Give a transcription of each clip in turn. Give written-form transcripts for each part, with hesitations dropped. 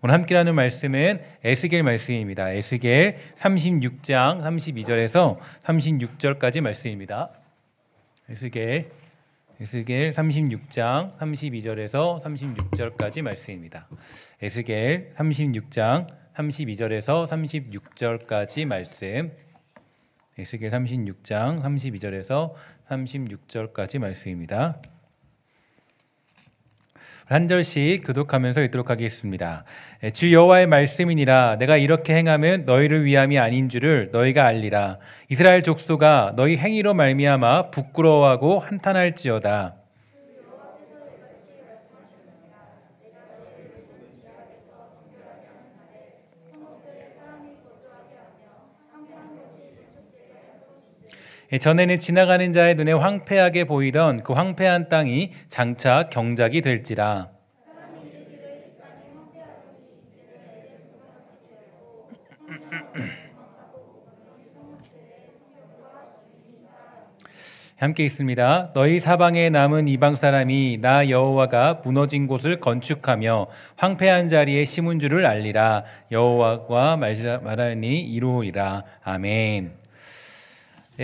오늘 함께 나눌 말씀은 에스겔 말씀입니다. 에스겔 36장 32절에서 36절까지 말씀입니다. 에스겔 36장 32절에서 36절까지 말씀입니다. 에스겔 36장 32절에서 36절까지 말씀. 에스겔 36장 32절에서 36절까지 말씀입니다. 한 절씩 교독하면서 읽도록 하겠습니다. 주 여호와의 말씀이니라. 내가 이렇게 행하면 너희를 위함이 아닌 줄을 너희가 알리라. 이스라엘 족속아, 너희 행위로 말미암아 부끄러워하고 한탄할지어다. 전에는 지나가는 자의 눈에 황폐하게 보이던 그 황폐한 땅이 장차 경작이 될지라. 함께 있습니다. 너희 사방에 남은 이방 사람이 나 여호와가 무너진 곳을 건축하며 황폐한 자리에 심은 줄을 알리라. 여호와가 말하니 이루리라. 아멘.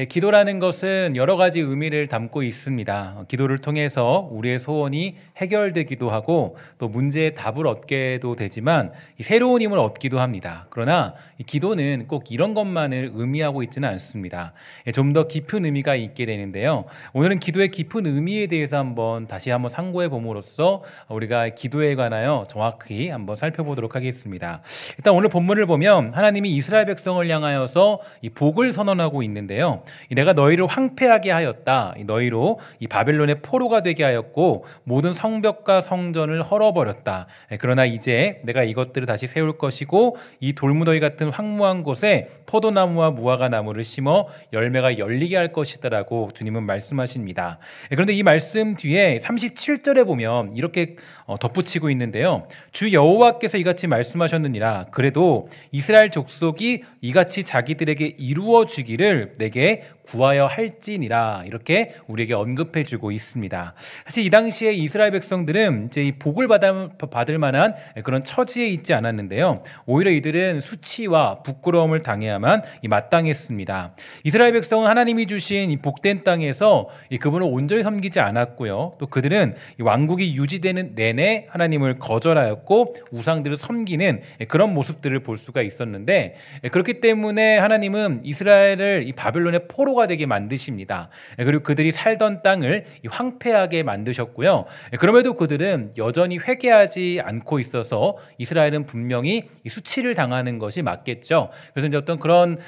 기도라는 것은 여러 가지 의미를 담고 있습니다. 기도를 통해서 우리의 소원이 해결되기도 하고 또 문제의 답을 얻게도 되지만 새로운 힘을 얻기도 합니다. 그러나 기도는 꼭 이런 것만을 의미하고 있지는 않습니다. 좀 더 깊은 의미가 있게 되는데요. 오늘은 기도의 깊은 의미에 대해서 다시 한번 상고해 봄으로써 우리가 기도에 관하여 정확히 한번 살펴보도록 하겠습니다. 일단 오늘 본문을 보면 하나님이 이스라엘 백성을 향하여서 이 복을 선언하고 있는데요. 내가 너희를 황폐하게 하였다. 너희로 이 바벨론의 포로가 되게 하였고 모든 성벽과 성전을 헐어버렸다. 그러나 이제 내가 이것들을 다시 세울 것이고 이 돌무더기 같은 황무한 곳에 포도나무와 무화과 나무를 심어 열매가 열리게 할 것이다라고 주님은 말씀하십니다. 그런데 이 말씀 뒤에 37절에 보면 이렇게 덧붙이고 있는데요. 주 여호와께서 이같이 말씀하셨느니라. 그래도 이스라엘 족속이 이같이 자기들에게 이루어 주기를 내게 구하여 할지니라. 이렇게 우리에게 언급해 주고 있습니다. 사실 이 당시에 이스라엘 백성들은 이제 이 복을 받을 만한 그런 처지에 있지 않았는데요. 오히려 이들은 수치와 부끄러움을 당해야만 마땅했습니다. 이스라엘 백성은 하나님이 주신 이 복된 땅에서 그분을 온전히 섬기지 않았고요. 또 그들은 왕국이 유지되는 내내 하나님을 거절하였고 우상들을 섬기는 그런 모습들을 볼 수가 있었는데, 그렇기 때문에 하나님은 이스라엘을 이 바벨론의 포로가 되게 만드십니다. 그리고 그들이 살던 땅을 황폐하게 만드셨고요. 그럼에도 그들은 여전히 회개하지 않고 있어서 이스라엘은 분명히 수치를 당하는 것이 맞겠죠. 그래서 이제 어떤 그런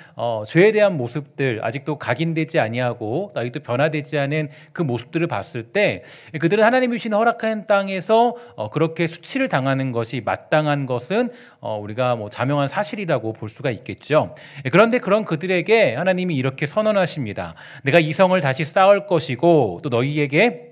죄에 대한 모습들, 아직도 각인되지 아니하고 아직도 변화되지 않은 그 모습들을 봤을 때 그들은 하나님이 주신 허락한 땅에서 그렇게 수치를 당하는 것이 마땅한 것은 우리가 자명한 사실이라고 볼 수가 있겠죠. 그런데 그런 그들에게 하나님이 이렇게 선언하십니다. 내가 이 성을 다시 쌓을 것이고 또 너희에게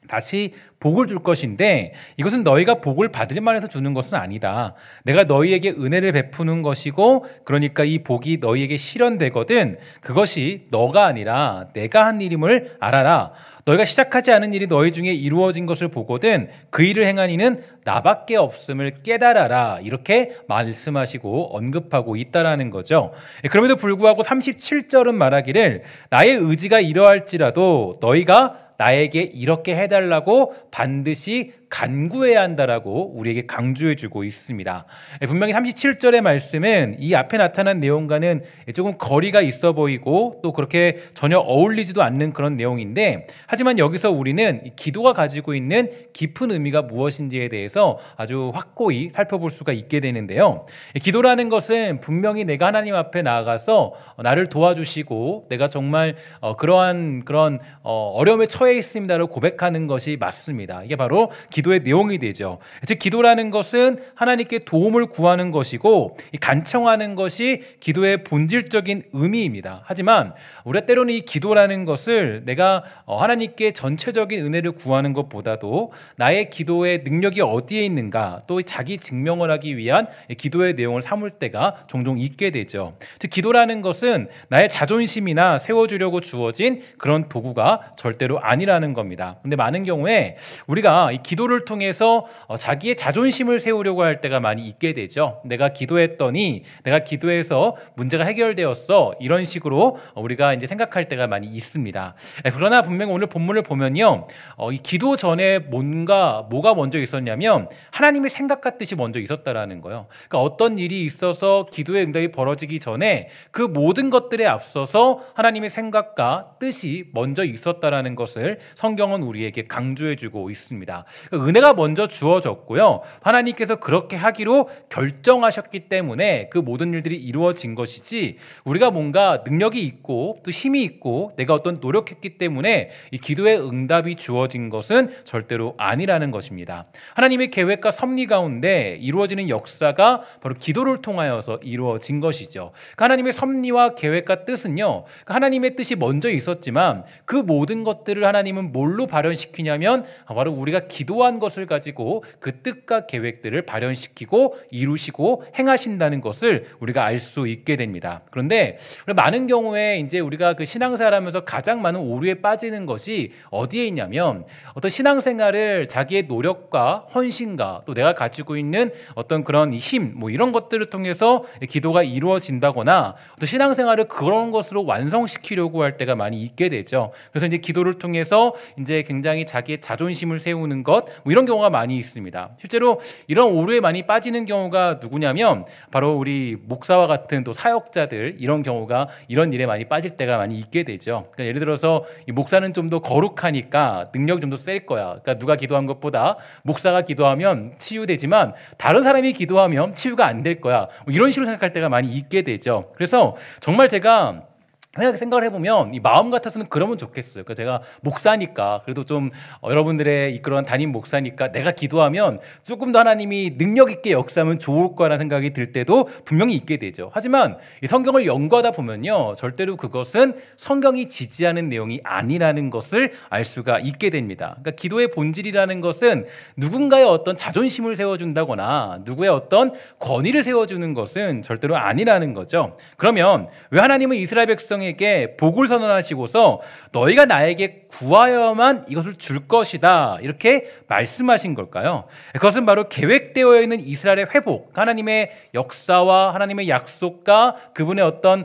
다시 복을 줄 것인데 이것은 너희가 복을 받을 만해서 주는 것은 아니다. 내가 너희에게 은혜를 베푸는 것이고, 그러니까 이 복이 너희에게 실현되거든 그것이 너가 아니라 내가 한 일임을 알아라. 너희가 시작하지 않은 일이 너희 중에 이루어진 것을 보거든 그 일을 행한 이는 나밖에 없음을 깨달아라. 이렇게 말씀하시고 언급하고 있다라는 거죠. 그럼에도 불구하고 37절은 말하기를 나의 의지가 이러할지라도 너희가 나에게 이렇게 해달라고 반드시 간구해야 한다라고 우리에게 강조해주고 있습니다. 분명히 37절의 말씀은 이 앞에 나타난 내용과는 조금 거리가 있어 보이고 또 그렇게 전혀 어울리지도 않는 그런 내용인데, 하지만 여기서 우리는 기도가 가지고 있는 깊은 의미가 무엇인지에 대해서 아주 확고히 살펴볼 수가 있게 되는데요. 기도라는 것은 분명히 내가 하나님 앞에 나아가서 나를 도와주시고 내가 정말 그러한 그런 어려움에 처해 있습니다라고 고백하는 것이 맞습니다. 이게 바로 기도의 내용이 되죠. 즉 기도라는 것은 하나님께 도움을 구하는 것이고 간청하는 것이 기도의 본질적인 의미입니다. 하지만 우리가 때로는 이 기도라는 것을 내가 하나님께 전체적인 은혜를 구하는 것보다도 나의 기도의 능력이 어디에 있는가, 또 자기 증명을 하기 위한 기도의 내용을 삼을 때가 종종 있게 되죠. 즉 기도라는 것은 나의 자존심이나 세워주려고 주어진 그런 도구가 절대로 아니라는 겁니다. 근데 많은 경우에 우리가 이 기도를 기도를 통해서 자기의 자존심을 세우려고 할 때가 많이 있게 되죠. 내가 기도했더니 내가 기도해서 문제가 해결되었어, 이런 식으로 우리가 이제 생각할 때가 많이 있습니다. 그러나 분명 오늘 본문을 보면요, 이 기도 전에 뭐가 먼저 있었냐면 하나님의 생각과 뜻이 먼저 있었다라는 거예요. 그러니까 어떤 일이 있어서 기도의 응답이 벌어지기 전에 그 모든 것들에 앞서서 하나님의 생각과 뜻이 먼저 있었다라는 것을 성경은 우리에게 강조해주고 있습니다. 그러니까 은혜가 먼저 주어졌고요, 하나님께서 그렇게 하기로 결정하셨기 때문에 그 모든 일들이 이루어진 것이지, 우리가 뭔가 능력이 있고 또 힘이 있고 내가 어떤 노력했기 때문에 이 기도의 응답이 주어진 것은 절대로 아니라는 것입니다. 하나님의 계획과 섭리 가운데 이루어지는 역사가 바로 기도를 통하여서 이루어진 것이죠. 그러니까 하나님의 섭리와 계획과 뜻은요, 하나님의 뜻이 먼저 있었지만 그 모든 것들을 하나님은 뭘로 발현시키냐면 바로 우리가 기도한 것을 가지고 그 뜻과 계획들을 발현시키고 이루시고 행하신다는 것을 우리가 알 수 있게 됩니다. 그런데 많은 경우에 이제 우리가 그 신앙생활하면서 가장 많은 오류에 빠지는 것이 어디에 있냐면, 어떤 신앙생활을 자기의 노력과 헌신과 또 내가 가지고 있는 어떤 그런 힘, 이런 것들을 통해서 기도가 이루어진다거나 또 신앙생활을 그런 것으로 완성시키려고 할 때가 많이 있게 되죠. 그래서 이제 기도를 통해서 이제 굉장히 자기의 자존심을 세우는 것, 이런 경우가 많이 있습니다. 실제로 이런 오류에 많이 빠지는 경우가 누구냐면 바로 우리 목사와 같은 또 사역자들, 이런 경우가 이런 일에 많이 빠질 때가 많이 있게 되죠. 그러니까 예를 들어서 이 목사는 좀 더 거룩하니까 능력이 좀 더 셀 거야. 그러니까 누가 기도한 것보다 목사가 기도하면 치유되지만 다른 사람이 기도하면 치유가 안 될 거야, 이런 식으로 생각할 때가 많이 있게 되죠. 그래서 정말 제가 생각을 해보면 이 마음 같아서는 그러면 좋겠어요. 그러니까 제가 목사니까, 그래도 좀 여러분들의 이끌어간 담임 목사니까 내가 기도하면 조금 더 하나님이 능력 있게 역사하면 좋을 거라는 생각이 들 때도 분명히 있게 되죠. 하지만 이 성경을 연구하다 보면요, 절대로 그것은 성경이 지지하는 내용이 아니라는 것을 알 수가 있게 됩니다. 그러니까 기도의 본질이라는 것은 누군가의 어떤 자존심을 세워준다거나 누구의 어떤 권위를 세워주는 것은 절대로 아니라는 거죠. 그러면 왜 하나님은 이스라엘 백성 에게 복을 선언하시고서 너희가 나에게 구하여만 이것을 줄 것이다, 이렇게 말씀하신 걸까요? 그것은 바로 계획되어 있는 이스라엘의 회복, 하나님의 역사와 하나님의 약속과 그분의 어떤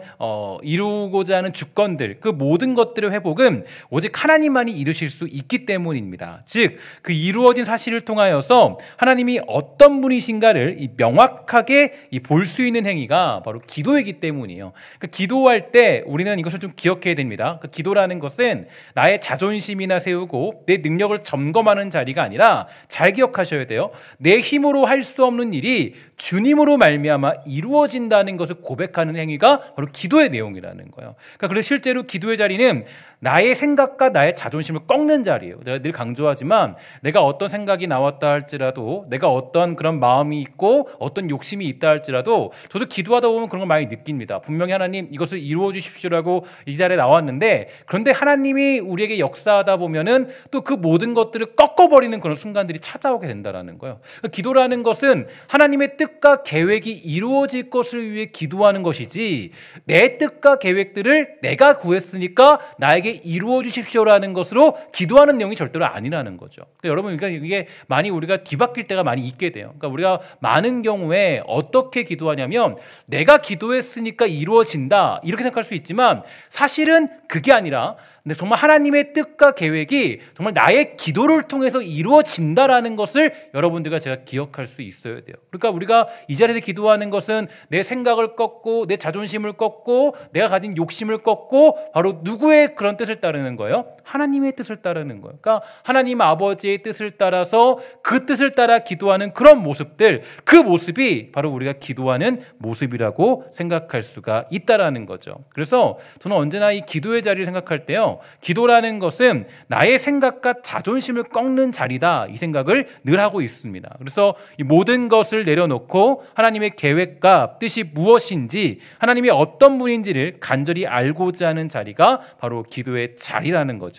이루고자 하는 주권들, 그 모든 것들의 회복은 오직 하나님만이 이루실 수 있기 때문입니다. 즉 그 이루어진 사실을 통하여서 하나님이 어떤 분이신가를 명확하게 볼 수 있는 행위가 바로 기도이기 때문이에요. 그러니까 기도할 때 우리는 이것을 좀 기억해야 됩니다. 그러니까 기도라는 것은 나의 자존심이나 세우고 내 능력을 점검하는 자리가 아니라, 잘 기억하셔야 돼요, 내 힘으로 할 수 없는 일이 주님으로 말미암아 이루어진다는 것을 고백하는 행위가 바로 기도의 내용이라는 거예요. 그러니까 그래서 실제로 기도의 자리는 나의 생각과 나의 자존심을 꺾는 자리예요. 제가 늘 강조하지만 내가 어떤 생각이 나왔다 할지라도, 내가 어떤 그런 마음이 있고 어떤 욕심이 있다 할지라도, 저도 기도하다 보면 그런 걸 많이 느낍니다. 분명히 하나님 이것을 이루어 주십시오라고 이 자리에 나왔는데, 그런데 하나님이 우리에게 역사하다 보면은 또 그 모든 것들을 꺾어버리는 그런 순간들이 찾아오게 된다는 거예요. 그러니까 기도라는 것은 하나님의 뜻과 계획이 이루어질 것을 위해 기도하는 것이지, 내 뜻과 계획들을 내가 구했으니까 나에게 이루어 주십시오라는 것으로 기도하는 내용이 절대로 아니라는 거죠. 그러니까 여러분, 그러니까 이게 많이 우리가 뒤바뀔 때가 많이 있게 돼요. 그러니까 우리가 많은 경우에 어떻게 기도하냐면 내가 기도했으니까 이루어진다, 이렇게 생각할 수 있지만 사실은 그게 아니라 근데 정말 하나님의 뜻과 계획이 정말 나의 기도를 통해서 이루어진다라는 것을 여러분들과 제가 기억할 수 있어야 돼요. 그러니까 우리가 이 자리에서 기도하는 것은 내 생각을 꺾고 내 자존심을 꺾고 내가 가진 욕심을 꺾고 바로 누구의 그런 뜻을 따르는 거예요? 하나님의 뜻을 따르는 거예요. 그러니까 하나님 아버지의 뜻을 따라서 그 뜻을 따라 기도하는 그런 모습들, 그 모습이 바로 우리가 기도하는 모습이라고 생각할 수가 있다라는 거죠. 그래서 저는 언제나 이 기도의 자리를 생각할 때요, 기도라는 것은 나의 생각과 자존심을 꺾는 자리다, 이 생각을 늘 하고 있습니다. 그래서 이 모든 것을 내려놓고 하나님의 계획과 뜻이 무엇인지, 하나님이 어떤 분인지를 간절히 알고자 하는 자리가 바로 기도의 자리라는 거죠.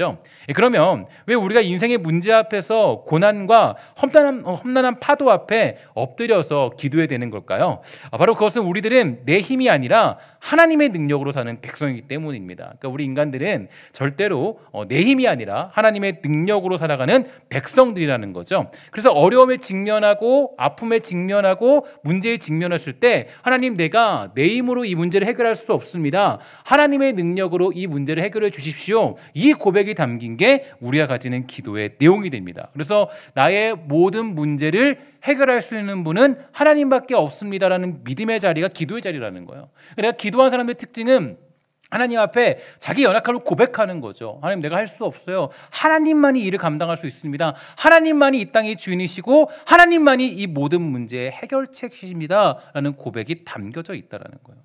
그러면 왜 우리가 인생의 문제 앞에서 고난과 험난한 파도 앞에 엎드려서 기도해야 되는 걸까요? 바로 그것은 우리들은 내 힘이 아니라 하나님의 능력으로 사는 백성이기 때문입니다. 그러니까 우리 인간들은 절대로 내 힘이 아니라 하나님의 능력으로 살아가는 백성들이라는 거죠. 그래서 어려움에 직면하고 아픔에 직면하고 문제에 직면했을 때 하나님, 내가 내 힘으로 이 문제를 해결할 수 없습니다. 하나님의 능력으로 이 문제를 해결해 주십시오. 이 고백이 담긴 게 우리가 가지는 기도의 내용이 됩니다. 그래서 나의 모든 문제를 해결할 수 있는 분은 하나님밖에 없습니다라는 믿음의 자리가 기도의 자리라는 거예요. 내가 기도한 사람의 특징은 하나님 앞에 자기 연약함을 고백하는 거죠. 하나님, 내가 할 수 없어요. 하나님만이 이를 감당할 수 있습니다. 하나님만이 이 땅의 주인이시고 하나님만이 이 모든 문제의 해결책이십니다 라는 고백이 담겨져 있다는 거예요.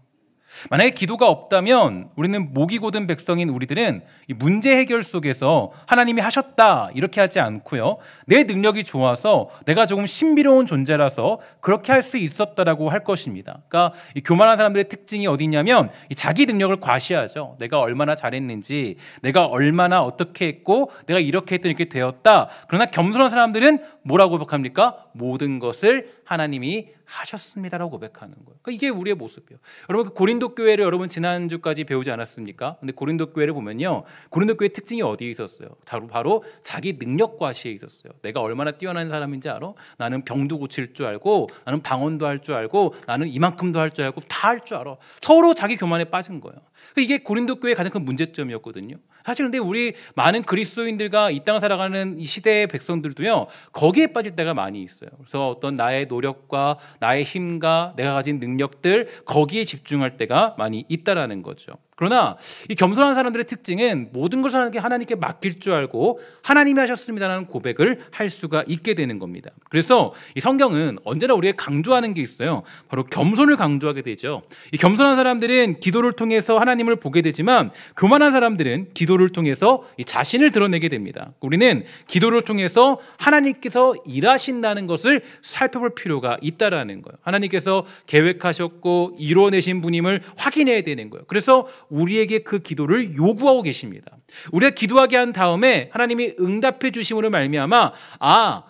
만약에 기도가 없다면 우리는 목이 곧은 백성인 우리들은 이 문제 해결 속에서 하나님이 하셨다 이렇게 하지 않고요, 내 능력이 좋아서 내가 조금 신비로운 존재라서 그렇게 할 수 있었다라고 할 것입니다. 그러니까 이 교만한 사람들의 특징이 어디 있냐면 이 자기 능력을 과시하죠. 내가 얼마나 잘했는지, 내가 얼마나 어떻게 했고 내가 이렇게 했더니 이렇게 되었다. 그러나 겸손한 사람들은 뭐라고 고백합니까? 모든 것을 하나님이 하셨습니다라고 고백하는 거예요. 그러니까 이게 우리의 모습이에요. 여러분, 그 고린도 교회를 여러분 지난주까지 배우지 않았습니까? 근데 고린도 교회를 보면요, 고린도 교회 특징이 어디에 있었어요? 바로 자기 능력 과시에 있었어요. 내가 얼마나 뛰어난 사람인지 알아? 나는 병도 고칠 줄 알고, 나는 방언도 할 줄 알고, 나는 이만큼도 할 줄 알고, 다 할 줄 알아. 서로 자기 교만에 빠진 거예요. 이게 고린도 교회의 가장 큰 문제점이었거든요. 사실 근데 우리 많은 그리스도인들과 이 땅을 살아가는 이 시대의 백성들도요, 거기에 빠질 때가 많이 있어요. 그래서 어떤 나의 노력과 나의 힘과 내가 가진 능력들, 거기에 집중할 때가 많이 있다라는 거죠. 그러나 이 겸손한 사람들의 특징은 모든 것을 하나님께 맡길 줄 알고 하나님이 하셨습니다라는 고백을 할 수가 있게 되는 겁니다. 그래서 이 성경은 언제나 우리에게 강조하는 게 있어요. 바로 겸손을 강조하게 되죠. 이 겸손한 사람들은 기도를 통해서 하나님을 보게 되지만, 교만한 사람들은 기도를 통해서 이 자신을 드러내게 됩니다. 우리는 기도를 통해서 하나님께서 일하신다는 것을 살펴볼 필요가 있다라는 거예요. 하나님께서 계획하셨고 이루어내신 분임을 확인해야 되는 거예요. 그래서 우리에게 그 기도를 요구하고 계십니다. 우리가 기도하게 한 다음에 하나님이 응답해 주심으로 말미암아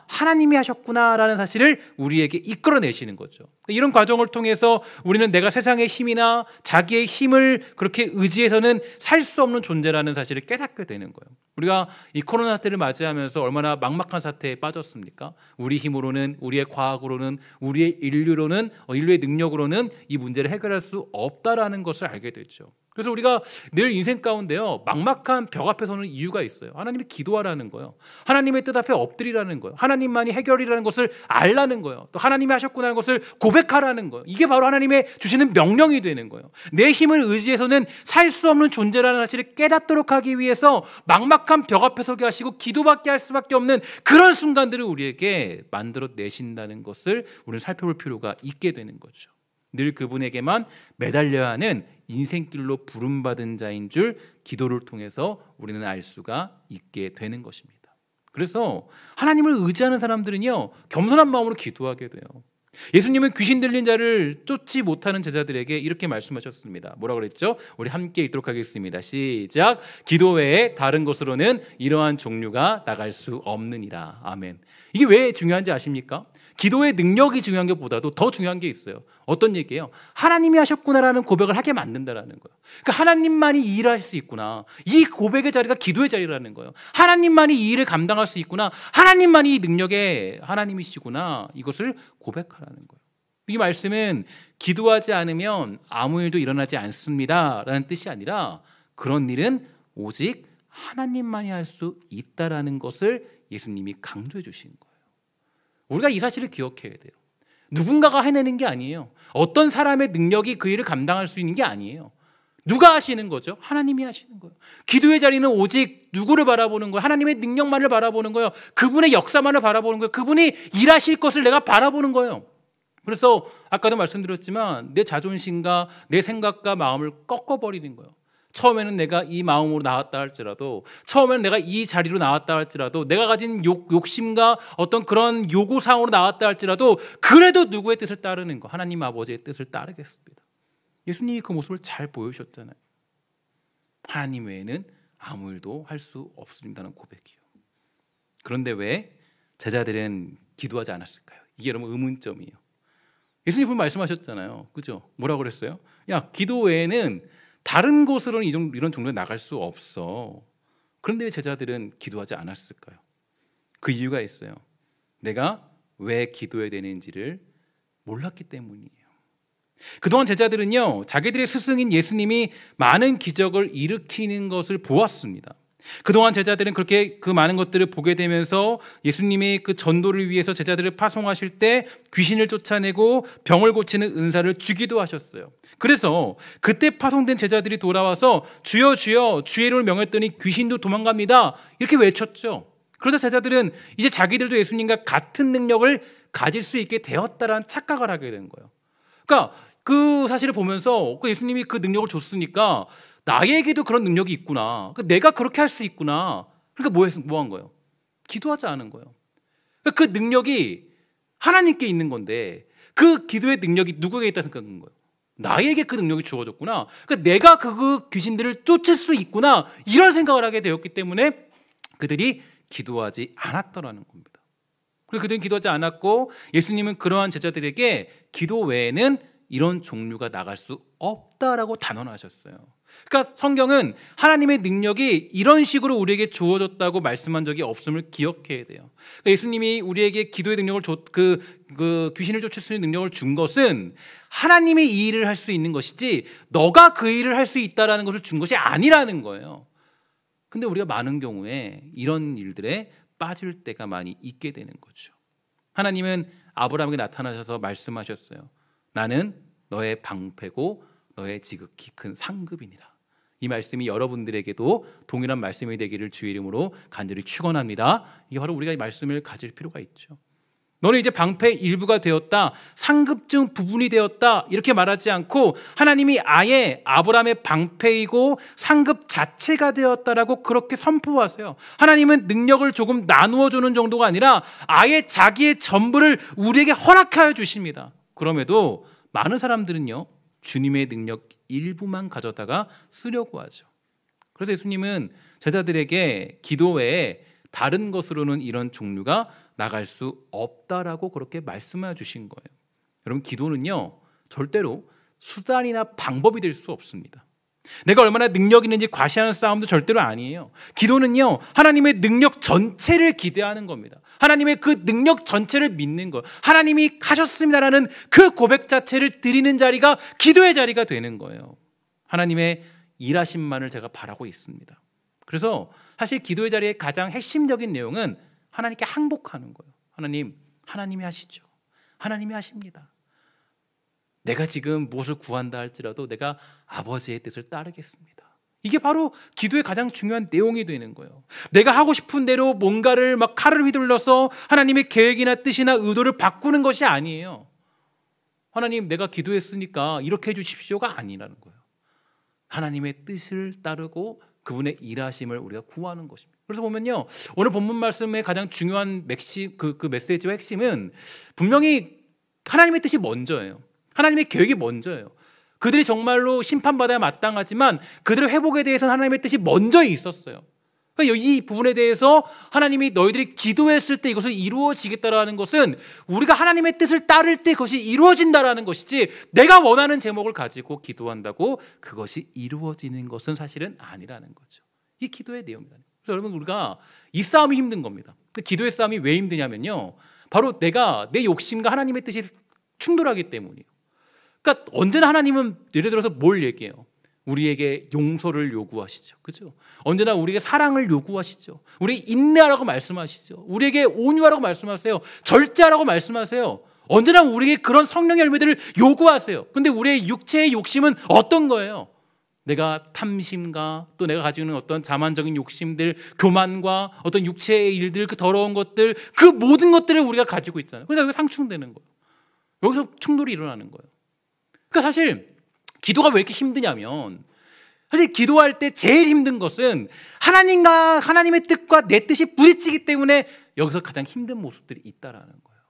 하나님이 하셨구나라는 사실을 우리에게 이끌어내시는 거죠. 이런 과정을 통해서 우리는 내가 세상의 힘이나 자기의 힘을 그렇게 의지해서는 살 수 없는 존재라는 사실을 깨닫게 되는 거예요. 우리가 이 코로나 사태를 맞이하면서 얼마나 막막한 사태에 빠졌습니까? 우리 힘으로는, 우리의 과학으로는, 우리의 인류로는, 인류의 능력으로는 이 문제를 해결할 수 없다라는 것을 알게 됐죠. 그래서 우리가 늘 인생 가운데요, 막막한 벽 앞에 서는 이유가 있어요. 하나님이 기도하라는 거예요. 하나님의 뜻 앞에 엎드리라는 거예요. 하나님만이 해결이라는 것을 알라는 거예요. 또 하나님이 하셨구나라는 것을 고백하라는 거예요. 이게 바로 하나님의 주시는 명령이 되는 거예요. 내 힘을 의지해서는 살 수 없는 존재라는 사실을 깨닫도록 하기 위해서 막막한 벽 앞에 서게 하시고 기도밖에 할 수밖에 없는 그런 순간들을 우리에게 만들어 내신다는 것을 우리는 살펴볼 필요가 있게 되는 거죠. 늘 그분에게만 매달려야 하는 인생길로 부름받은 자인 줄 기도를 통해서 우리는 알 수가 있게 되는 것입니다. 그래서 하나님을 의지하는 사람들은요, 겸손한 마음으로 기도하게 돼요. 예수님은 귀신 들린 자를 쫓지 못하는 제자들에게 이렇게 말씀하셨습니다. 뭐라고 그랬죠? 우리 함께 읽도록 하겠습니다. 시작. 기도 외에 다른 것으로는 이러한 종류가 나갈 수 없느니라. 아멘. 이게 왜 중요한지 아십니까? 기도의 능력이 중요한 것보다도 더 중요한 게 있어요. 어떤 얘기예요? 하나님이 하셨구나라는 고백을 하게 만든다라는 거예요. 그러니까 하나님만이 이 일을 할 수 있구나. 이 고백의 자리가 기도의 자리라는 거예요. 하나님만이 이 일을 감당할 수 있구나. 하나님만이 이 능력의 하나님이시구나. 이것을 고백하라는 거예요. 이 말씀은 기도하지 않으면 아무 일도 일어나지 않습니다라는 뜻이 아니라, 그런 일은 오직 하나님만이 할 수 있다라는 것을 예수님이 강조해 주신 거예요. 우리가 이 사실을 기억해야 돼요. 누군가가 해내는 게 아니에요. 어떤 사람의 능력이 그 일을 감당할 수 있는 게 아니에요. 누가 하시는 거죠? 하나님이 하시는 거예요. 기도의 자리는 오직 누구를 바라보는 거예요? 하나님의 능력만을 바라보는 거예요. 그분의 역사만을 바라보는 거예요. 그분이 일하실 것을 내가 바라보는 거예요. 그래서 아까도 말씀드렸지만 내 자존심과 내 생각과 마음을 꺾어버리는 거예요. 처음에는 내가 이 마음으로 나왔다 할지라도, 처음에는 내가 이 자리로 나왔다 할지라도, 내가 가진 욕심과 어떤 그런 요구사항으로 나왔다 할지라도, 그래도 누구의 뜻을 따르는 거, 하나님 아버지의 뜻을 따르겠습니다. 예수님이 그 모습을 잘 보여주셨잖아요. 하나님 외에는 아무 일도 할 수 없습니다는 고백이요. 그런데 왜 제자들은 기도하지 않았을까요? 이게 여러분 의문점이에요. 예수님 분명 말씀하셨잖아요. 그죠? 뭐라고 그랬어요? 야, 기도 외에는 다른 곳으로는 이런 종류에 나갈 수 없어. 그런데 왜 제자들은 기도하지 않았을까요? 그 이유가 있어요. 내가 왜 기도해야 되는지를 몰랐기 때문이에요. 그동안 제자들은요, 자기들의 스승인 예수님이 많은 기적을 일으키는 것을 보았습니다. 그동안 제자들은 그렇게 그 많은 것들을 보게 되면서 예수님의 그 전도를 위해서 제자들을 파송하실 때 귀신을 쫓아내고 병을 고치는 은사를 주기도 하셨어요. 그래서 그때 파송된 제자들이 돌아와서 주여 주여 주의 이름을 명했더니 귀신도 도망갑니다, 이렇게 외쳤죠. 그러자 제자들은 이제 자기들도 예수님과 같은 능력을 가질 수 있게 되었다라는 착각을 하게 된 거예요. 그러니까 그 사실을 보면서 예수님이 그 능력을 줬으니까 나에게도 그런 능력이 있구나, 내가 그렇게 할 수 있구나. 그러니까 뭐 한 거예요? 기도하지 않은 거예요. 그 능력이 하나님께 있는 건데 그 기도의 능력이 누구에게 있다 생각한 거예요? 나에게 그 능력이 주어졌구나. 그러니까 내가 그 귀신들을 쫓을 수 있구나, 이런 생각을 하게 되었기 때문에 그들이 기도하지 않았더라는 겁니다. 그래서 그들은 기도하지 않았고 예수님은 그러한 제자들에게 기도 외에는 이런 종류가 나갈 수 없다라고 단언하셨어요. 그러니까 성경은 하나님의 능력이 이런 식으로 우리에게 주어졌다고 말씀한 적이 없음을 기억해야 돼요. 그러니까 예수님이 우리에게 기도의 능력을 귀신을 쫓을 수 있는 능력을 준 것은 하나님이 이 일을 할 수 있는 것이지 너가 그 일을 할 수 있다라는 것을 준 것이 아니라는 거예요. 근데 우리가 많은 경우에 이런 일들에 빠질 때가 많이 있게 되는 거죠. 하나님은 아브라함에게 나타나셔서 말씀하셨어요. 나는 너의 방패고 너의 지극히 큰 상급이니라. 이 말씀이 여러분들에게도 동일한 말씀이 되기를 주의 이름으로 간절히 축원합니다. 이게 바로 우리가 이 말씀을 가질 필요가 있죠. 너는 이제 방패의 일부가 되었다, 상급 중 부분이 되었다, 이렇게 말하지 않고 하나님이 아예 아브라함의 방패이고 상급 자체가 되었다라고 그렇게 선포하세요. 하나님은 능력을 조금 나누어 주는 정도가 아니라 아예 자기의 전부를 우리에게 허락하여 주십니다. 그럼에도 많은 사람들은요, 주님의 능력 일부만 가져다가 쓰려고 하죠. 그래서 예수님은 제자들에게 기도 외에 다른 것으로는 이런 종류가 나갈 수 없다라고 그렇게 말씀해 주신 거예요. 여러분, 기도는요 절대로 수단이나 방법이 될 수 없습니다. 내가 얼마나 능력 있는지 과시하는 싸움도 절대로 아니에요. 기도는요 하나님의 능력 전체를 기대하는 겁니다. 하나님의 그 능력 전체를 믿는 거, 하나님이 하셨습니다라는 그 고백 자체를 드리는 자리가 기도의 자리가 되는 거예요. 하나님의 일하심만을 제가 바라고 있습니다. 그래서 사실 기도의 자리의 가장 핵심적인 내용은 하나님께 항복하는 거예요. 하나님이 하시죠. 하나님이 하십니다. 내가 지금 무엇을 구한다 할지라도 내가 아버지의 뜻을 따르겠습니다. 이게 바로 기도의 가장 중요한 내용이 되는 거예요. 내가 하고 싶은 대로 뭔가를 막 칼을 휘둘러서 하나님의 계획이나 뜻이나 의도를 바꾸는 것이 아니에요. 하나님, 내가 기도했으니까 이렇게 해주십시오가 아니라는 거예요. 하나님의 뜻을 따르고 그분의 일하심을 우리가 구하는 것입니다. 그래서 보면요, 오늘 본문 말씀의 가장 중요한 그 메시지와 핵심은 분명히 하나님의 뜻이 먼저예요. 하나님의 계획이 먼저예요. 그들이 정말로 심판받아야 마땅하지만 그들의 회복에 대해서는 하나님의 뜻이 먼저 있었어요. 그러니까 이 부분에 대해서 하나님이 너희들이 기도했을 때 이것을 이루어지겠다라는 것은 우리가 하나님의 뜻을 따를 때 그것이 이루어진다라는 것이지, 내가 원하는 제목을 가지고 기도한다고 그것이 이루어지는 것은 사실은 아니라는 거죠. 이 기도의 내용이라는 거예요. 그래서 여러분, 우리가 이 싸움이 힘든 겁니다. 기도의 싸움이 왜 힘드냐면요, 바로 내가 내 욕심과 하나님의 뜻이 충돌하기 때문이에요. 그러니까 언제나 하나님은 예를 들어서 뭘 얘기해요? 우리에게 용서를 요구하시죠. 그렇죠? 언제나 우리에게 사랑을 요구하시죠. 우리 인내하라고 말씀하시죠. 우리에게 온유하라고 말씀하세요. 절제하라고 말씀하세요. 언제나 우리에게 그런 성령의 열매들을 요구하세요. 근데 우리의 육체의 욕심은 어떤 거예요? 내가 탐심과 또 내가 가지고 있는 어떤 자만적인 욕심들, 교만과 어떤 육체의 일들, 그 더러운 것들, 그 모든 것들을 우리가 가지고 있잖아요. 그러니까 여기서 상충되는 거예요. 여기서 충돌이 일어나는 거예요. 그러니까 사실 기도가 왜 이렇게 힘드냐면, 사실 기도할 때 제일 힘든 것은 하나님과 하나님의 뜻과 내 뜻이 부딪히기 때문에 여기서 가장 힘든 모습들이 있다라는 거예요.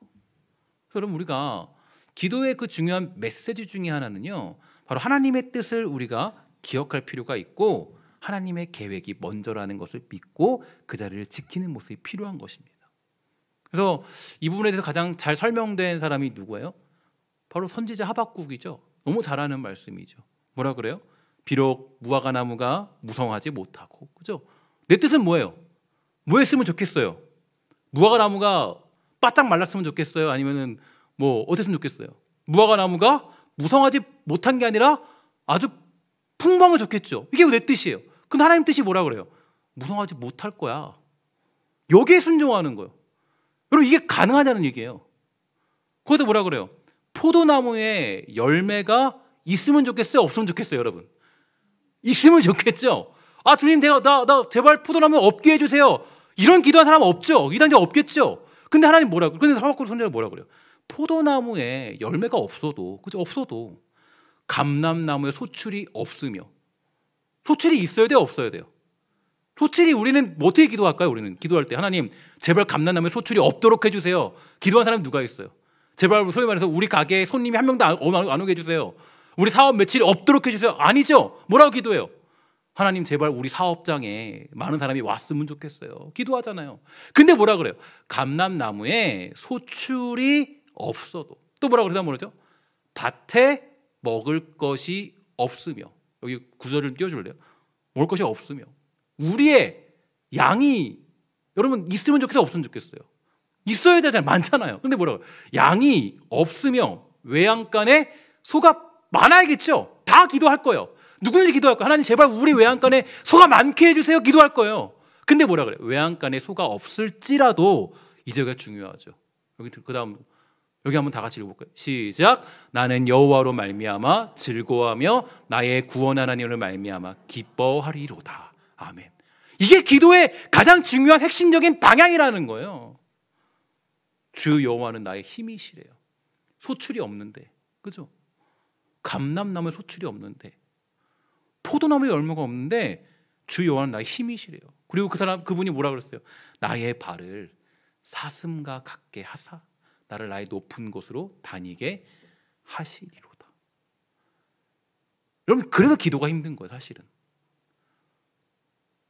그럼 우리가 기도의 그 중요한 메시지 중에 하나는요, 바로 하나님의 뜻을 우리가 기억할 필요가 있고 하나님의 계획이 먼저라는 것을 믿고 그 자리를 지키는 모습이 필요한 것입니다. 그래서 이 부분에 대해서 가장 잘 설명된 사람이 누구예요? 바로 선지자 하박국이죠. 너무 잘 아는 말씀이죠. 뭐라 그래요? 비록 무화과 나무가 무성하지 못하고, 그죠? 내 뜻은 뭐예요? 뭐 했으면 좋겠어요? 무화과 나무가 바짝 말랐으면 좋겠어요? 아니면은 뭐 어땠으면 좋겠어요? 무화과 나무가 무성하지 못한 게 아니라 아주 풍부하면 좋겠죠. 이게 내 뜻이에요. 근데 하나님 뜻이 뭐라 그래요? 무성하지 못할 거야. 여기에 순종하는 거예요. 여러분 이게 가능하냐는 얘기예요. 거기다 뭐라 그래요? 포도나무에 열매가 있으면 좋겠어요? 없으면 좋겠어요? 여러분 있으면 좋겠죠. 아 주님 나 제발 포도나무 없게 해주세요. 이런 기도한 사람 없죠. 이 단계 없겠죠. 근데 하나님 뭐라 그래요? 근데 하박국 선지자가 뭐라 그래요? 포도나무에 열매가 없어도 그죠? 없어도 감람나무에 소출이 없으며 소출이 있어야 돼요? 없어야 돼요? 소출이 우리는 뭐 어떻게 기도할까요? 우리는 기도할 때 하나님 제발 감람나무에 소출이 없도록 해주세요. 기도한 사람 누가 있어요? 제발 소위 말해서 우리 가게에 손님이 한 명도 안 오게 해주세요. 우리 사업 며칠이 없도록 해주세요. 아니죠. 뭐라고 기도해요? 하나님 제발 우리 사업장에 많은 사람이 왔으면 좋겠어요. 기도하잖아요. 근데 뭐라 그래요? 감람나무에 소출이 없어도 또 뭐라 그러다 뭐죠? 밭에 먹을 것이 없으며 여기 구절을 띄워줄래요? 먹을 것이 없으며 우리의 양이 여러분 있으면 좋겠어요? 없으면 좋겠어요? 있어야 되잖아요. 많잖아요. 근데 뭐라고 양이 없으며 외양간에 소가 많아야겠죠. 다 기도할 거예요. 누구든지 기도할 거예요. 하나님 제발 우리 외양간에 소가 많게 해주세요. 기도할 거예요. 근데 뭐라 그래요? 외양간에 소가 없을지라도 이제가 중요하죠. 여기 그다음 여기 한번 다 같이 읽어볼까요? 시작. 나는 여호와로 말미암아 즐거워하며 나의 구원 하나님을 말미암아 기뻐하리로다. 아멘. 이게 기도의 가장 중요한 핵심적인 방향이라는 거예요. 주 여호와는 나의 힘이시래요. 소출이 없는데, 그죠? 감람나무에 소출이 없는데, 포도나무에 열매가 없는데 주 여호와는 나의 힘이시래요. 그리고 그분이 뭐라 그랬어요? 나의 발을 사슴과 같게 하사 나를 나의 높은 곳으로 다니게 하시리로다. 여러분 그래서 기도가 힘든 거예요, 사실은.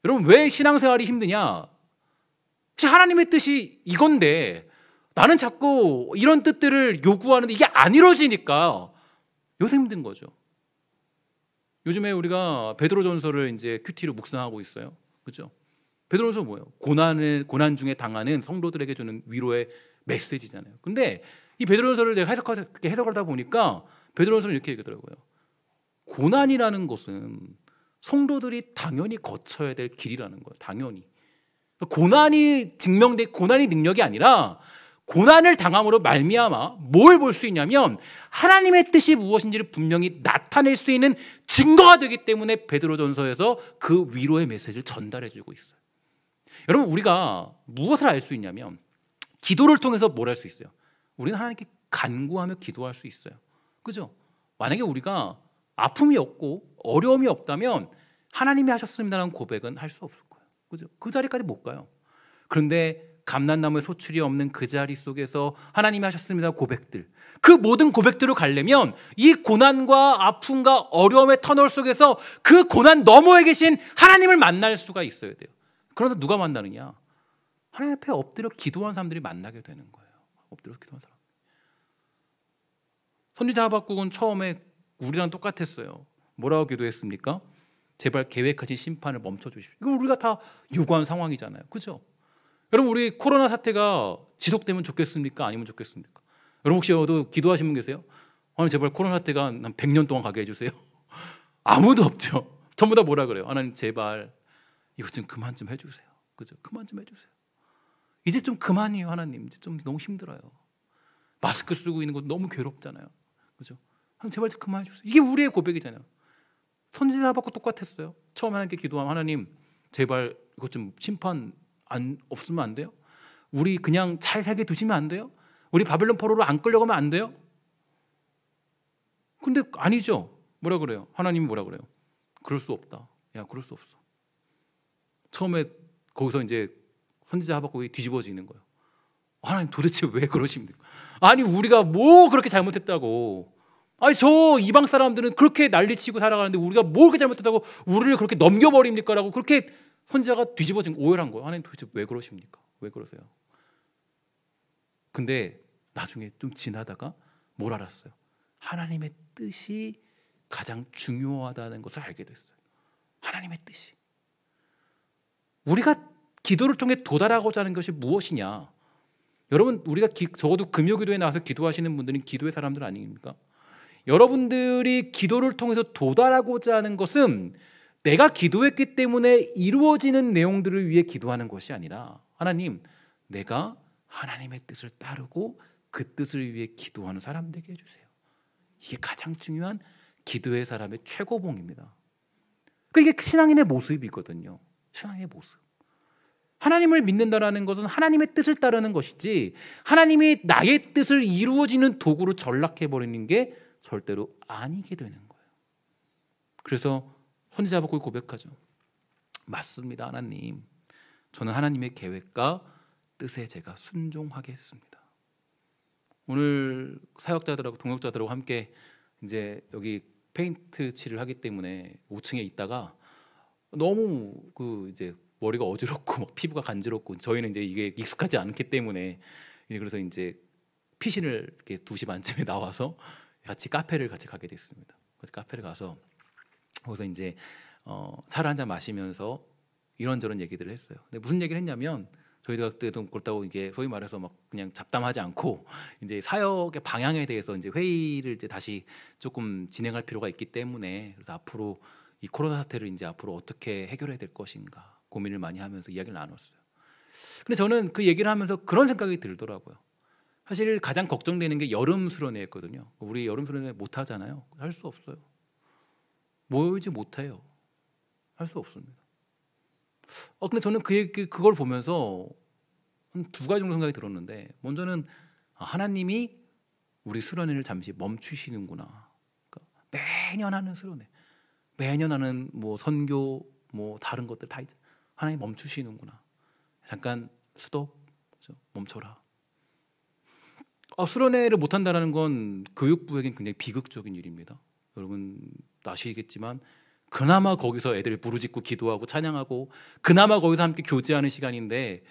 여러분 왜 신앙생활이 힘드냐? 하나님의 뜻이 이건데 나는 자꾸 이런 뜻들을 요구하는데 이게 안 이루어지니까 요새 힘든 거죠. 요즘에 우리가 베드로전서를 이제 큐티로 묵상하고 있어요. 그렇죠? 베드로전서 뭐예요? 고난 중에 당하는 성도들에게 주는 위로의 메시지잖아요. 근데 이 베드로전서를 내가 해석하다 보니까 베드로전서는 이렇게 얘기하더라고요. 고난이라는 것은 성도들이 당연히 거쳐야 될 길이라는 거예요. 당연히. 고난이 증명된 고난이 능력이 아니라 고난을 당함으로 말미암아 뭘 볼 수 있냐면 하나님의 뜻이 무엇인지를 분명히 나타낼 수 있는 증거가 되기 때문에 베드로전서에서 그 위로의 메시지를 전달해 주고 있어요. 여러분 우리가 무엇을 알 수 있냐면 기도를 통해서 뭘 할 수 있어요? 우리는 하나님께 간구하며 기도할 수 있어요. 그죠? 만약에 우리가 아픔이 없고 어려움이 없다면 하나님이 하셨습니다라는 고백은 할 수 없을 거예요. 그죠? 그 자리까지 못 가요. 그런데 감람나무에 소출이 없는 그 자리 속에서 하나님이 하셨습니다 고백들, 그 모든 고백들을 가려면 이 고난과 아픔과 어려움의 터널 속에서 그 고난 너머에 계신 하나님을 만날 수가 있어야 돼요. 그러다 누가 만나느냐? 하나님 앞에 엎드려 기도한 사람들이 만나게 되는 거예요. 엎드려 기도한 사람. 선지자 하박국은 처음에 우리랑 똑같았어요. 뭐라고 기도했습니까? 제발 계획하신 심판을 멈춰 주십시오. 이거 우리가 다 요구한 상황이잖아요. 그죠? 여러분 우리 코로나 사태가 지속되면 좋겠습니까? 아니면 좋겠습니까? 여러분 혹시 기도하신 분 계세요? 하나님 제발 코로나 사태가 한 100년 동안 가게 해주세요. 아무도 없죠. 전부 다 뭐라 그래요? 하나님 제발 이거 좀 그만 좀 해주세요. 그죠? 그만 좀 해주세요. 이제 좀 그만이에요. 하나님 이제 좀 너무 힘들어요. 마스크 쓰고 있는 것도 너무 괴롭잖아요. 그죠? 하나님 제발 좀 그만해 주세요. 이게 우리의 고백이잖아요. 선지자 하박국 똑같았어요. 처음에 하나님께 기도하면 하나님 제발 이것 좀 심판 없으면 안 돼요? 우리 그냥 잘 살게 두시면 안 돼요? 우리 바벨론 포로로 안 끌려가면 안 돼요? 근데 아니죠. 뭐라 그래요? 하나님이 뭐라 그래요? 그럴 수 없다. 야, 그럴 수 없어. 처음에 거기서 이제 선지자 하박국이 뒤집어지는 거예요. 하나님 도대체 왜 그러십니까? 아니 우리가 뭐 그렇게 잘못했다고? 아니 저 이방 사람들은 그렇게 난리치고 살아가는데 우리가 뭐 그렇게 잘못했다고 우리를 그렇게 넘겨버립니까? 라고 그렇게 선지자가 뒤집어진 오해를 한 거예요. 하나님 도대체 왜 그러십니까? 왜 그러세요? 근데 나중에 좀 지나다가 뭘 알았어요? 하나님의 뜻이 가장 중요하다는 것을 알게 됐어요. 하나님의 뜻이. 우리가 기도를 통해 도달하고자 하는 것이 무엇이냐? 여러분, 우리가 적어도 금요기도에 나와서 기도하시는 분들은 기도의 사람들 아닙니까? 여러분들이 기도를 통해서 도달하고자 하는 것은 내가 기도했기 때문에 이루어지는 내용들을 위해 기도하는 것이 아니라, 하나님, 내가 하나님의 뜻을 따르고 그 뜻을 위해 기도하는 사람 되게 해주세요. 이게 가장 중요한 기도의 사람의 최고봉입니다. 이게 신앙인의 모습이거든요. 신앙의 모습. 하나님을 믿는다라는 것은 하나님의 뜻을 따르는 것이지, 하나님이 나의 뜻을 이루어지는 도구로 전락해버리는 게 절대로 아니게 되는 거예요. 그래서 손자 잡고 고백하죠. 맞습니다, 하나님. 저는 하나님의 계획과 뜻에 제가 순종하겠습니다. 오늘 사역자들하고 동역자들하고 함께 이제 여기 페인트 칠을 하기 때문에 5층에 있다가 너무 이제 머리가 어지럽고 막 피부가 간지럽고, 저희는 이제 이게 익숙하지 않기 때문에, 그래서 이제 피신을 이렇게 2시 반쯤에 나와서 같이 카페를 같이 가게 됐습니다. 그래서 카페를 가서 거기서 이제 차를 한잔 마시면서 이런저런 얘기들을 했어요. 근데 무슨 얘기를 했냐면, 저희가 그때도 그렇다고 이게 소위 말해서 막 그냥 잡담하지 않고 이제 사역의 방향에 대해서 이제 회의를 이제 다시 조금 진행할 필요가 있기 때문에, 그래서 앞으로 이 코로나 사태를 이제 앞으로 어떻게 해결해야 될 것인가 고민을 많이 하면서 이야기를 나눴어요. 근데 저는 그 얘기를 하면서 그런 생각이 들더라고요. 사실 가장 걱정되는 게 여름 수련회였거든요. 우리 여름 수련회 못 하잖아요. 할 수 없어요. 모이지 못해요. 할 수 없습니다. 근데 저는 그걸 보면서 한 2가지 정도 생각이 들었는데, 먼저는 하나님이 우리 수련회를 잠시 멈추시는구나. 그러니까 매년 하는 수련회, 매년 하는 뭐 선교, 뭐 다른 것들 다 하나님 멈추시는구나. 잠깐 스톱, 멈춰라. 수련회를 못 한다는 건 교육부에겐 굉장히 비극적인 일입니다. 여러분 아시겠지만, 그나마 거기서 애들 부르짖고 기도하고 찬양하고 그나마 거기서 함께 교제하는 시간인데,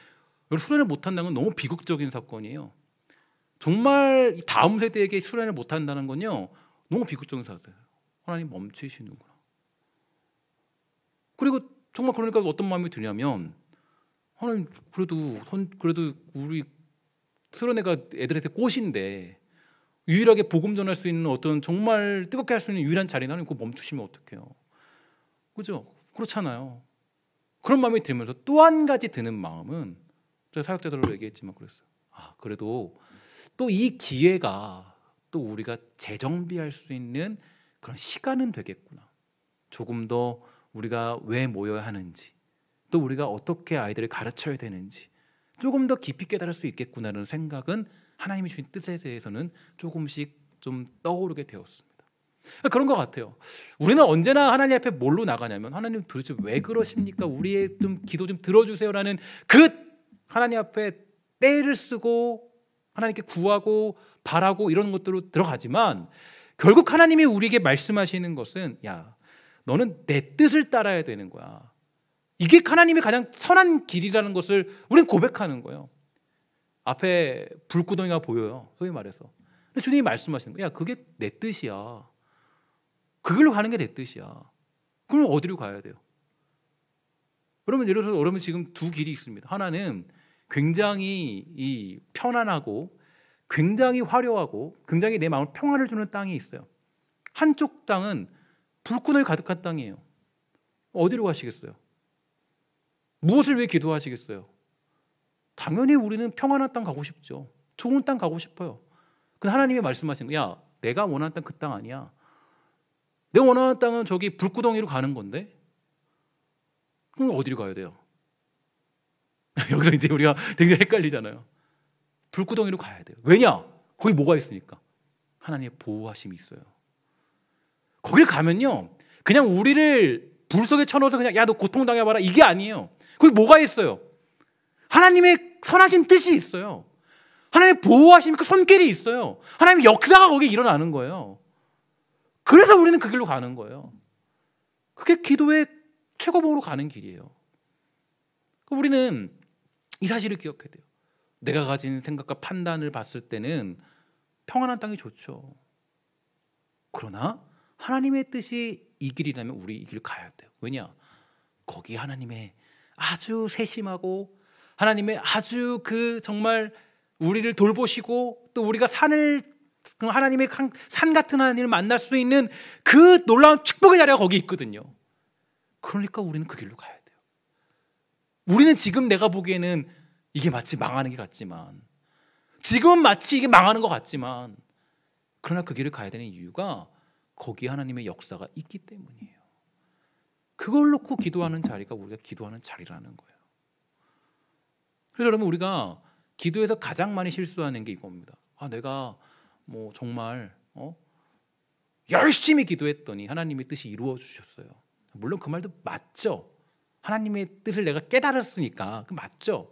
수련을 못 한다는 건 너무 비극적인 사건이에요. 정말 다음 세대에게 수련을 못 한다는 건요, 너무 비극적인 사건이에요. 하나님 멈추시는구나. 그리고 정말 그러니까 어떤 마음이 드냐면, 하나님 그래도 우리 수련회가 애들한테 꽃인데 유일하게 복음 전할 수 있는 어떤 정말 뜨겁게 할 수 있는 유일한 자리는 하나님 그거 멈추시면 어떡해요? 그죠? 그렇잖아요. 그런 마음이 들면서 또 한 가지 드는 마음은, 제가 사역자들로 얘기했지만 그랬어요. 그래도 또 이 기회가 또 우리가 재정비할 수 있는 그런 시간은 되겠구나. 조금 더 우리가 왜 모여야 하는지, 또 우리가 어떻게 아이들을 가르쳐야 되는지 조금 더 깊이 깨달을 수 있겠구나라는 생각은 하나님이 주신 뜻에 대해서는 조금씩 좀 떠오르게 되었습니다. 그런 것 같아요. 우리는 언제나 하나님 앞에 뭘로 나가냐면, 하나님 도대체 왜 그러십니까? 우리의 좀 기도 좀 들어주세요라는 그 하나님 앞에 떼를 쓰고 하나님께 구하고 바라고 이런 것들로 들어가지만, 결국 하나님이 우리에게 말씀하시는 것은, 야, 너는 내 뜻을 따라야 되는 거야. 이게 하나님의 가장 선한 길이라는 것을 우리는 고백하는 거예요. 앞에 불구덩이가 보여요, 소위 말해서. 근데 주님이 말씀하시는 거야. 그게 내 뜻이야. 그 길로 가는 게 내 뜻이야. 그럼 어디로 가야 돼요? 여러분, 예를 들어서 여러분 지금 2 길이 있습니다. 하나는 굉장히 편안하고 굉장히 화려하고 굉장히 내 마음을 평안을 주는 땅이 있어요. 한쪽 땅은 불구덩이 가득한 땅이에요. 어디로 가시겠어요? 무엇을 위해 기도하시겠어요? 당연히 우리는 평안한 땅 가고 싶죠. 좋은 땅 가고 싶어요. 근데 하나님이 말씀하시는 거야. 야, 내가 원하는 땅 그 땅 아니야. 내가 원하는 땅은 저기 불구덩이로 가는 건데, 그럼 어디로 가야 돼요? 여기서 이제 우리가 굉장히 헷갈리잖아요. 불구덩이로 가야 돼요. 왜냐? 거기 뭐가 있으니까. 하나님의 보호하심이 있어요. 거길 가면요, 그냥 우리를 불 속에 쳐넣어서 그냥 야, 너 고통당해봐라, 이게 아니에요. 거기 뭐가 있어요? 하나님의 선하신 뜻이 있어요. 하나님의 보호하심 그 손길이 있어요. 하나님의 역사가 거기에 일어나는 거예요. 그래서 우리는 그 길로 가는 거예요. 그게 기도의 최고봉으로 가는 길이에요. 우리는 이 사실을 기억해야 돼요. 내가 가진 생각과 판단을 봤을 때는 평안한 땅이 좋죠. 그러나 하나님의 뜻이 이 길이라면 우리 이 길을 가야 돼요. 왜냐? 거기 하나님의 아주 세심하고 하나님의 아주 그 정말 우리를 돌보시고 또 우리가 하나님의 산 같은 하나님을 만날 수 있는 그 놀라운 축복의 자리가 거기 있거든요. 그러니까 우리는 그 길로 가야 돼요. 우리는 지금 내가 보기에는 이게 마치 망하는 게 같지만, 지금은 마치 이게 망하는 것 같지만, 그러나 그 길을 가야 되는 이유가 거기에 하나님의 역사가 있기 때문이에요. 그걸 놓고 기도하는 자리가 우리가 기도하는 자리라는 거예요. 그래서 여러분, 우리가 기도에서 가장 많이 실수하는 게 이겁니다. 내가 뭐 정말 열심히 기도했더니 하나님의 뜻이 이루어 주셨어요. 물론 그 말도 맞죠. 하나님의 뜻을 내가 깨달았으니까 그 맞죠.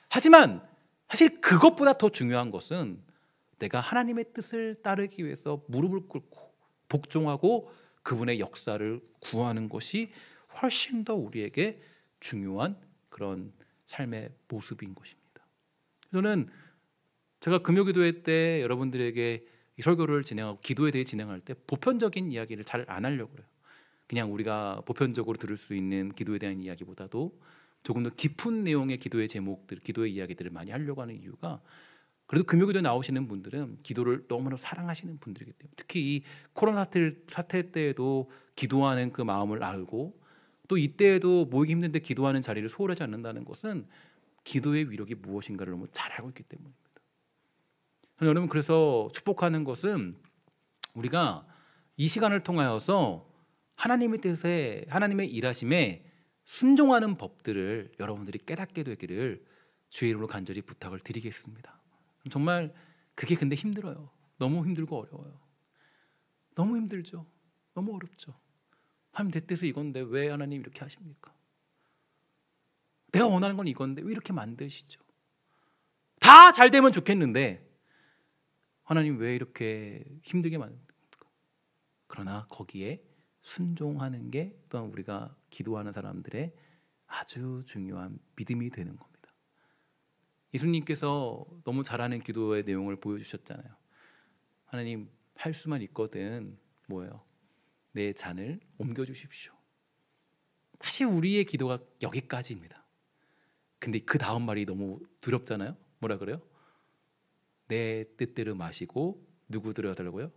하지만 사실 그것보다 더 중요한 것은 내가 하나님의 뜻을 따르기 위해서 무릎을 꿇고 복종하고 그분의 역사를 구하는 것이 훨씬 더 우리에게 중요한 그런 삶의 모습인 것입니다. 저는 제가 금요기도회 때 여러분들에게 이 설교를 진행하고 기도에 대해 진행할 때 보편적인 이야기를 잘 안 하려고 해요. 그냥 우리가 보편적으로 들을 수 있는 기도에 대한 이야기보다도 조금 더 깊은 내용의 기도의 제목들, 기도의 이야기들을 많이 하려고 하는 이유가, 그래도 금요기도에 나오시는 분들은 기도를 너무나 사랑하시는 분들이기 때문에, 특히 이 코로나 사태 때에도 기도하는 그 마음을 알고 또 이때에도 모이기 힘든데 기도하는 자리를 소홀하지 않는다는 것은 기도의 위력이 무엇인가를 너무 잘 알고 있기 때문입니다. 여러분, 그래서 축복하는 것은 우리가 이 시간을 통하여서 하나님의 뜻에, 하나님의 일하심에 순종하는 법들을 여러분들이 깨닫게 되기를 주의 이름으로 간절히 부탁을 드리겠습니다. 정말 그게 근데 힘들어요. 너무 힘들고 어려워요. 너무 힘들죠. 너무 어렵죠. 하나님, 내 뜻은 이건데 왜 하나님 이렇게 하십니까? 내가 원하는 건 이건데 왜 이렇게 만드시죠? 다 잘 되면 좋겠는데 하나님 왜 이렇게 힘들게 만듭니까? 그러나 거기에 순종하는 게 또한 우리가 기도하는 사람들의 아주 중요한 믿음이 되는 겁니다. 예수님께서 너무 잘하는 기도의 내용을 보여주셨잖아요. 하나님, 할 수만 있거든 뭐예요? 내 잔을 옮겨주십시오. 사실 우리의 기도가 여기까지입니다. 근데 그 다음 말이 너무 두렵잖아요. 뭐라 그래요? 내 뜻대로 마시고 누구 들어달라고요?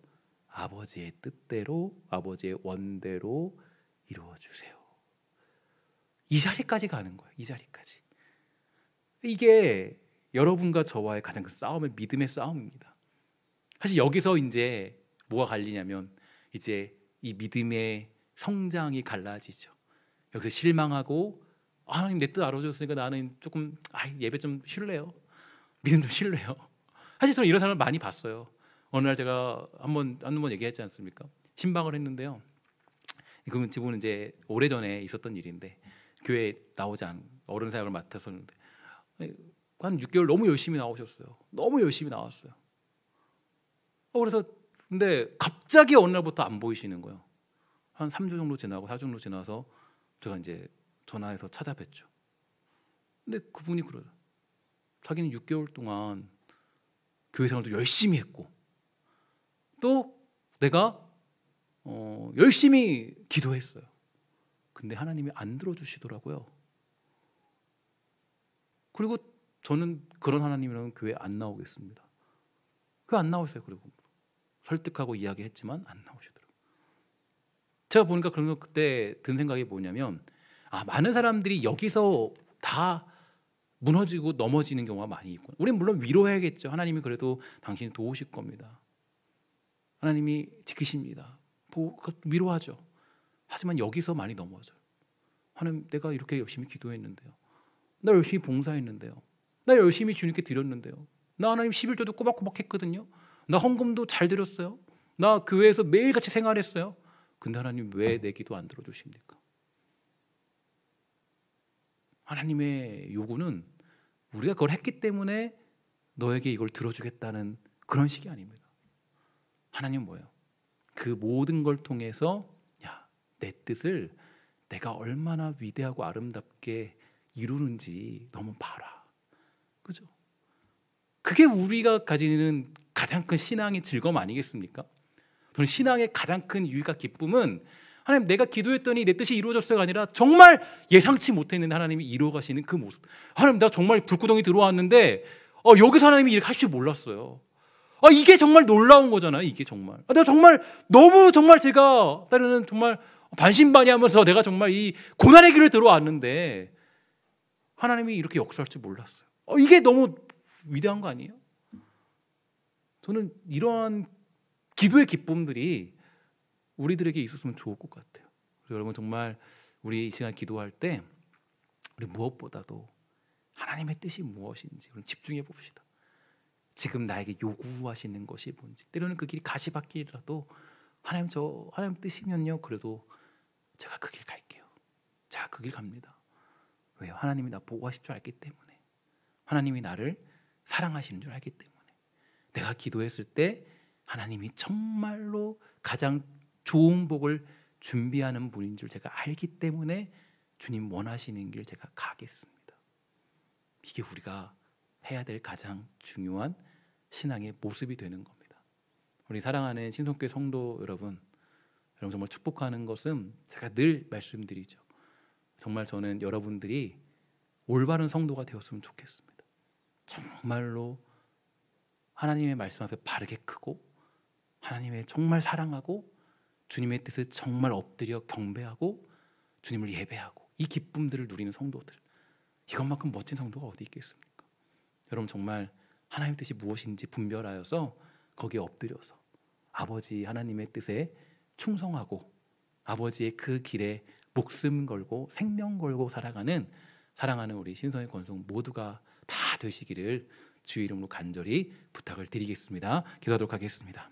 아버지의 뜻대로, 아버지의 원대로 이루어 주세요. 이 자리까지 가는 거예요. 이 자리까지. 이게 여러분과 저와의 가장 큰 싸움은 믿음의 싸움입니다. 사실 여기서 이제 뭐가 갈리냐면 이제 이 믿음의 성장이 갈라지죠. 여기서 실망하고 하나님 내 뜻 알아줬으니까 나는 조금 예배 좀 쉴래요. 믿음 좀 쉴래요. 사실 저는 이런 사람을 많이 봤어요. 어느 날 제가 한번 얘기했지 않습니까? 신방을 했는데요. 그 집은 이제 오래전에 있었던 일인데 교회에 나오지 않은 어른 사역을 맡았었는데 한 6개월 너무 열심히 나오셨어요. 너무 열심히 나왔어요. 그래서 근데 갑자기 어느 날부터 안 보이시는 거예요. 한 3주 정도 지나고 4주 정도 지나서 제가 이제 전화해서 찾아뵀죠. 근데 그분이 그래요. 자기는 6개월 동안 교회 생활도 열심히 했고 또 내가 열심히 기도했어요. 근데 하나님이 안 들어주시더라고요. 그리고 저는 그런 하나님이라면 교회 안 나오겠습니다. 교회 안 나오세요. 그리고 설득하고 이야기했지만 안 나오시더라고요. 제가 보니까 그런 그때 든 생각이 뭐냐면 많은 사람들이 여기서 다 무너지고 넘어지는 경우가 많이 있고, 우리는 물론 위로해야겠죠. 하나님이 그래도 당신이 도우실 겁니다. 하나님이 지키십니다. 위로하죠. 하지만 여기서 많이 넘어져요. 하나님, 내가 이렇게 열심히 기도했는데요. 나 열심히 봉사했는데요. 나 열심히 주님께 드렸는데요. 나 하나님 11조도 꼬박꼬박 했거든요. 나 헌금도 잘 드렸어요. 나 교회에서 매일같이 생활했어요. 근데 하나님 왜 내 기도 안 들어주십니까? 하나님의 요구는 우리가 그걸 했기 때문에 너에게 이걸 들어주겠다는 그런 식이 아닙니다. 하나님은 뭐예요? 그 모든 걸 통해서 내 뜻을 내가 얼마나 위대하고 아름답게 이루는지 너무 봐라. 그죠? 그게 우리가 가지는 가장 큰 신앙의 즐거움 아니겠습니까? 저는 신앙의 가장 큰 유익과 기쁨은 하나님 내가 기도했더니 내 뜻이 이루어졌어가 아니라 정말 예상치 못했는데 하나님이 이루어 가시는 그 모습. 하나님 나 정말 불구덩이 들어왔는데 여기서 하나님이 이렇게 하실 줄 몰랐어요. 이게 정말 놀라운 거잖아요. 이게 정말 내가 정말 너무 정말 제가 때로는 정말 반신반의하면서 내가 정말 이 고난의 길을 들어왔는데 하나님이 이렇게 역사할 줄 몰랐어요. 이게 너무 위대한 거 아니에요? 저는 이러한 기도의 기쁨들이 우리들에게 있었으면 좋을 것 같아요. 그래서 여러분 정말 우리 이 시간 기도할 때 우리 무엇보다도 하나님의 뜻이 무엇인지 우리 집중해 봅시다. 지금 나에게 요구하시는 것이 뭔지. 때로는 그 길이 가시밭길이라도 하나님 뜻이면요 그래도 제가 그 길 갈게요. 제가 그 길 갑니다. 왜요? 하나님이 나 보호하실 줄 알기 때문에, 하나님이 나를 사랑하시는 줄 알기 때문에, 내가 기도했을 때 하나님이 정말로 가장 좋은 복을 준비하는 분인 줄 제가 알기 때문에 주님 원하시는 길 제가 가겠습니다. 이게 우리가 해야 될 가장 중요한 신앙의 모습이 되는 겁니다. 우리 사랑하는 신성교회 성도 여러분 정말 축복하는 것은 제가 늘 말씀드리죠. 정말 저는 여러분들이 올바른 성도가 되었으면 좋겠습니다. 정말로 하나님의 말씀 앞에 바르게 크고 하나님의 정말 사랑하고 주님의 뜻을 정말 엎드려 경배하고 주님을 예배하고 이 기쁨들을 누리는 성도들, 이것만큼 멋진 성도가 어디 있겠습니까? 여러분 정말 하나님의 뜻이 무엇인지 분별하여서 거기에 엎드려서 아버지 하나님의 뜻에 충성하고 아버지의 그 길에 목숨 걸고 생명 걸고 살아가는 사랑하는 우리 신성의 권속 모두가 다 되시기를 주의 이름으로 간절히 부탁을 드리겠습니다. 기도하도록 하겠습니다.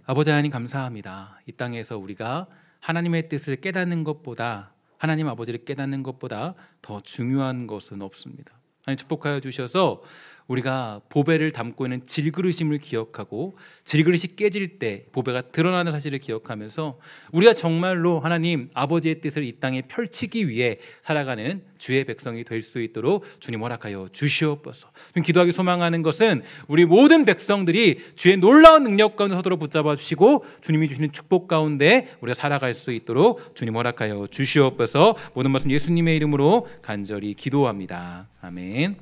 아버지 하나님 감사합니다. 이 땅에서 우리가 하나님의 뜻을 깨닫는 것보다, 하나님 아버지를 깨닫는 것보다 더 중요한 것은 없습니다. 하나님 축복하여 주셔서 우리가 보배를 담고 있는 질그릇임을 기억하고 질그릇이 깨질 때 보배가 드러나는 사실을 기억하면서 우리가 정말로 하나님 아버지의 뜻을 이 땅에 펼치기 위해 살아가는 주의 백성이 될 수 있도록 주님 허락하여 주시옵소서. 지금 기도하기 소망하는 것은 우리 모든 백성들이 주의 놀라운 능력 가운데 서도록 붙잡아 주시고 주님이 주시는 축복 가운데 우리가 살아갈 수 있도록 주님 허락하여 주시옵소서. 모든 말씀 예수님의 이름으로 간절히 기도합니다. 아멘.